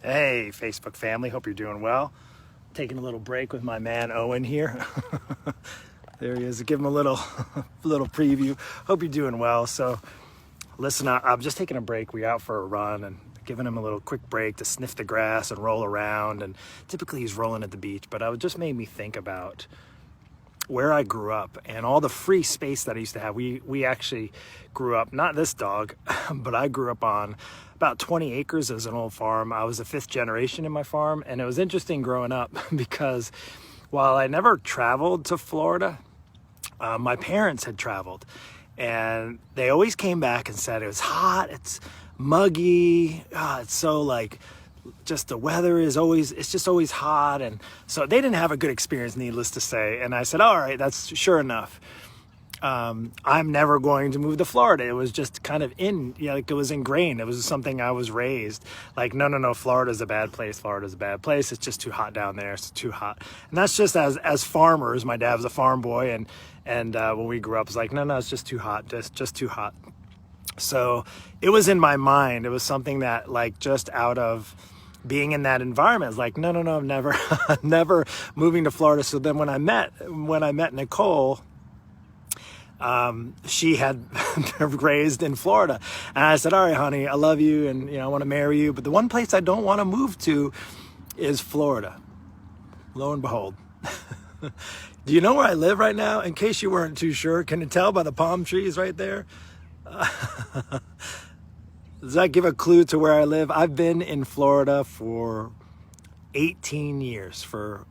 Hey, Facebook family, hope you're doing well. Taking a little break with my man Owen here. There he is. Give him a little little preview. Hope you're doing well. So, listen, I'm just taking a break. We're out for a run and giving him a little quick break to sniff the grass and roll around. And typically he's rolling at the beach, but it just made me think about where I grew up and all the free space that I used to have. We actually grew up, not this dog, but I grew up on about 20 acres as an old farm. I was the fifth generation in my farm, and it was interesting growing up because while I never traveled to Florida, my parents had traveled, and they always came back and said it was hot, it's muggy, it's so like just the weather is always, it's just always hot. And so they didn't have a good experience, needless to say. And I said, all right, that's sure enough. I'm never going to move to Florida. It was just kind of like it was ingrained. It was something I was raised like, no, Florida's a bad place. Florida's a bad place. It's just too hot down there. It's too hot. And that's just as farmers. My dad was a farm boy. And when we grew up, it was like, no, it's just too hot. Just too hot. So it was in my mind. It was something that like just out of being in that environment, it's like, no, never, never moving to Florida. So then when I met Nicole, she had raised in Florida, and I said, all right, honey, I love you. And, I want to marry you. But the one place I don't want to move to is Florida. Lo and behold. Do you know where I live right now? In case you weren't too sure, can you tell by the palm trees right there? Does that give a clue to where I live? I've been in Florida for 18 years, for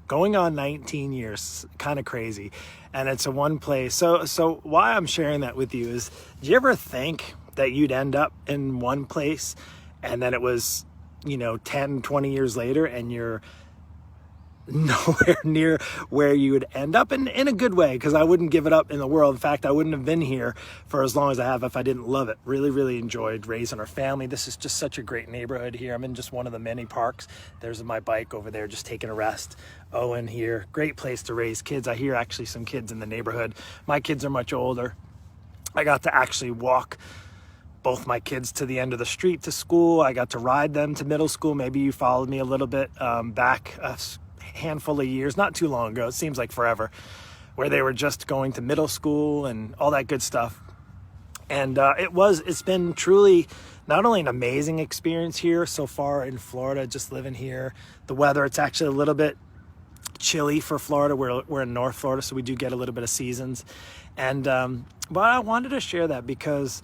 going on 19 years, kind of crazy. And it's a one place. So why I'm sharing that with you is, do you ever think that you'd end up in one place and then it was, 10, 20 years later and you're nowhere near where you would end up in a good way? Because I wouldn't give it up in the world. In fact, I wouldn't have been here for as long as I have if I didn't love it. Really, really enjoyed raising our family. This is just such a great neighborhood here. I'm in just one of the many parks. There's my bike over there, just taking a rest. Owen here, great place to raise kids. I hear actually some kids in the neighborhood. My kids are much older. I got to actually walk both my kids to the end of the street to school. I got to ride them to middle school. Maybe you followed me a little bit back handful of years, not too long ago, it seems like forever, where they were just going to middle school and all that good stuff. And it's been truly not only an amazing experience here so far in Florida, just living here. The weather, it's actually a little bit chilly for Florida. We're in North Florida, so we do get a little bit of seasons. And but I wanted to share that because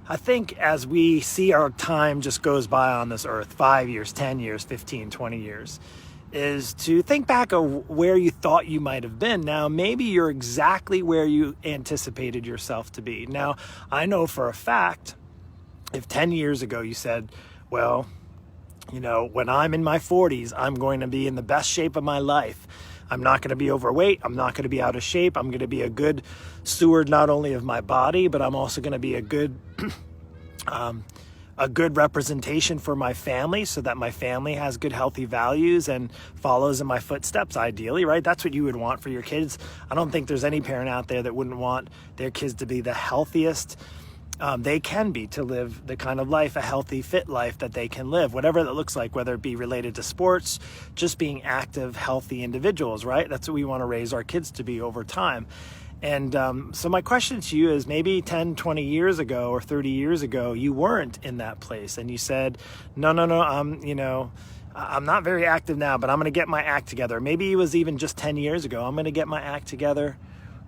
I think as we see our time just goes by on this earth, 5 years, 10 years, 15, 20 years, is to think back of where you thought you might have been. Now, maybe you're exactly where you anticipated yourself to be. Now, I know for a fact, if 10 years ago you said, well, when I'm in my 40s, I'm going to be in the best shape of my life. I'm not going to be overweight. I'm not going to be out of shape. I'm going to be a good steward, not only of my body, but I'm also going to be a good representation for my family so that my family has good, healthy values and follows in my footsteps, ideally, right? That's what you would want for your kids. I don't think there's any parent out there that wouldn't want their kids to be the healthiest they can be, to live the kind of life, a healthy, fit life that they can live, whatever that looks like, whether it be related to sports, just being active, healthy individuals, right? That's what we want to raise our kids to be over time. And so my question to you is, maybe 10, 20 years ago or 30 years ago, you weren't in that place and you said, no, I'm not very active now, but I'm going to get my act together. Maybe it was even just 10 years ago. I'm going to get my act together.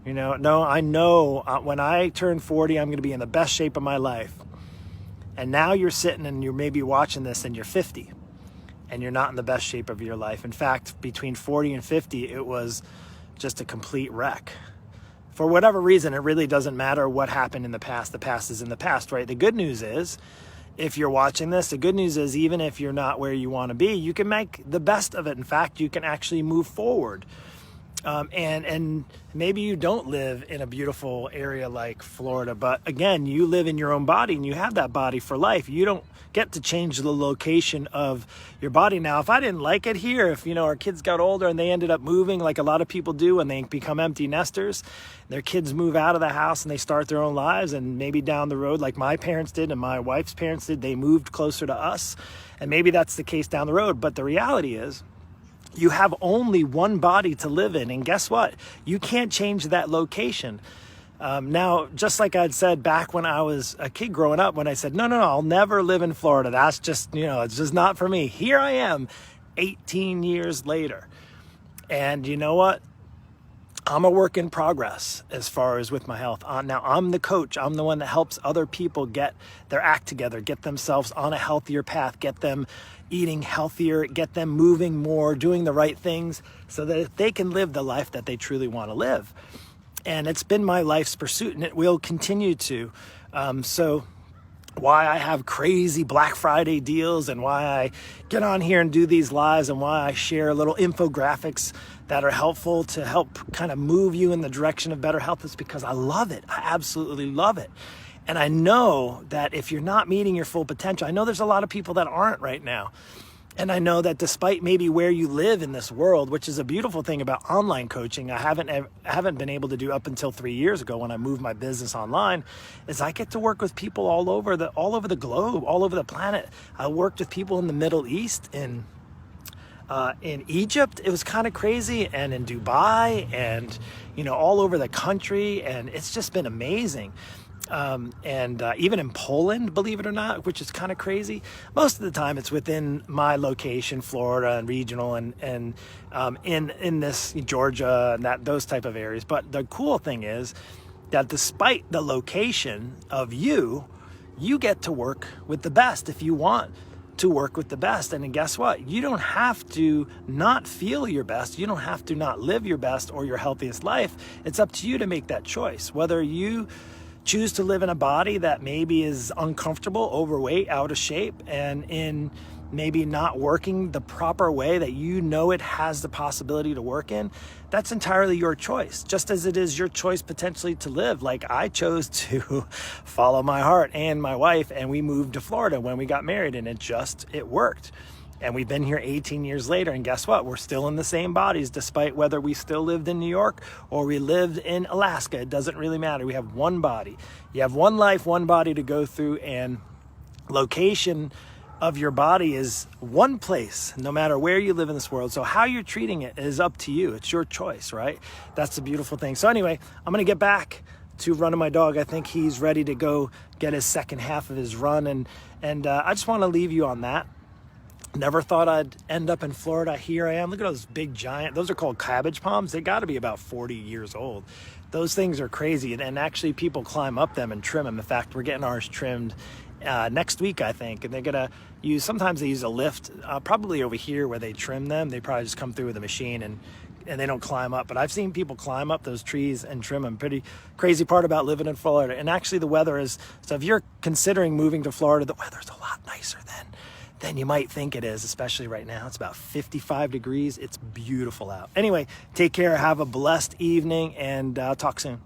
No, I know when I turn 40, I'm going to be in the best shape of my life. And now you're sitting and you're maybe watching this and you're 50 and you're not in the best shape of your life. In fact, between 40 and 50, it was just a complete wreck. For whatever reason, it really doesn't matter what happened in the past. The past is in the past, right? The good news is, if you're watching this, the good news is, even if you're not where you want to be, you can make the best of it. In fact, you can actually move forward. And maybe you don't live in a beautiful area like Florida, but again, you live in your own body and you have that body for life. You don't get to change the location of your body. Now, if I didn't like it here, if our kids got older and they ended up moving like a lot of people do and they become empty nesters, their kids move out of the house and they start their own lives, and maybe down the road, like my parents did and my wife's parents did, they moved closer to us, and maybe that's the case down the road. But the reality is, you have only one body to live in, and guess what? You can't change that location. Now, just like I'd said back when I was a kid growing up, when I said, no, I'll never live in Florida. That's just, it's just not for me. Here I am 18 years later. And you know what? I'm a work in progress as far as with my health. Now, I'm the coach. I'm the one that helps other people get their act together, get themselves on a healthier path, get them eating healthier, get them moving more, doing the right things so that they can live the life that they truly want to live. And it's been my life's pursuit, and it will continue to. So why I have crazy Black Friday deals, and why I get on here and do these lives, and why I share little infographics that are helpful to help kind of move you in the direction of better health, is because I love it. I absolutely love it. And I know that if you're not meeting your full potential, I know there's a lot of people that aren't right now. And I know that despite maybe where you live in this world, which is a beautiful thing about online coaching, I haven't been able to do up until 3 years ago when I moved my business online, is I get to work with people all over the globe, all over the planet. I worked with people in the Middle East, in Egypt. It was kind of crazy, and in Dubai, and all over the country, and it's just been amazing. Even in Poland, believe it or not, which is kind of crazy. Most of the time it's within my location, Florida and regional, and in this Georgia and those type of areas. But the cool thing is that despite the location of you get to work with the best if you want to work with the best. And guess what? You don't have to not feel your best. You don't have to not live your best or your healthiest life. It's up to you to make that choice. Whether you choose to live in a body that maybe is uncomfortable, overweight, out of shape, and in maybe not working the proper way that it has the possibility to work in, that's entirely your choice. Just as it is your choice potentially to live. Like I chose to follow my heart and my wife, and we moved to Florida when we got married, and it worked. And we've been here 18 years later, and guess what? We're still in the same bodies, despite whether we still lived in New York or we lived in Alaska. It doesn't really matter. We have one body. You have one life, one body to go through, and location of your body is one place, no matter where you live in this world. So how you're treating it is up to you. It's your choice, right? That's the beautiful thing. So anyway, I'm going to get back to running my dog. I think he's ready to go get his second half of his run, and I just want to leave you on that. Never thought I'd end up in Florida. Here I am. Look at those big giant, those are called cabbage palms. They got to be about 40 years old. Those things are crazy. And actually people climb up them and trim them. In fact, we're getting ours trimmed next week, I think. And they're going to sometimes they use a lift, probably over here where they trim them. They probably just come through with a machine and they don't climb up. But I've seen people climb up those trees and trim them. Pretty crazy part about living in Florida. And actually the weather is, so if you're considering moving to Florida, the weather's a lot nicer than you might think it is, especially right now. It's about 55 degrees. It's beautiful out. Anyway, take care. Have a blessed evening, and talk soon.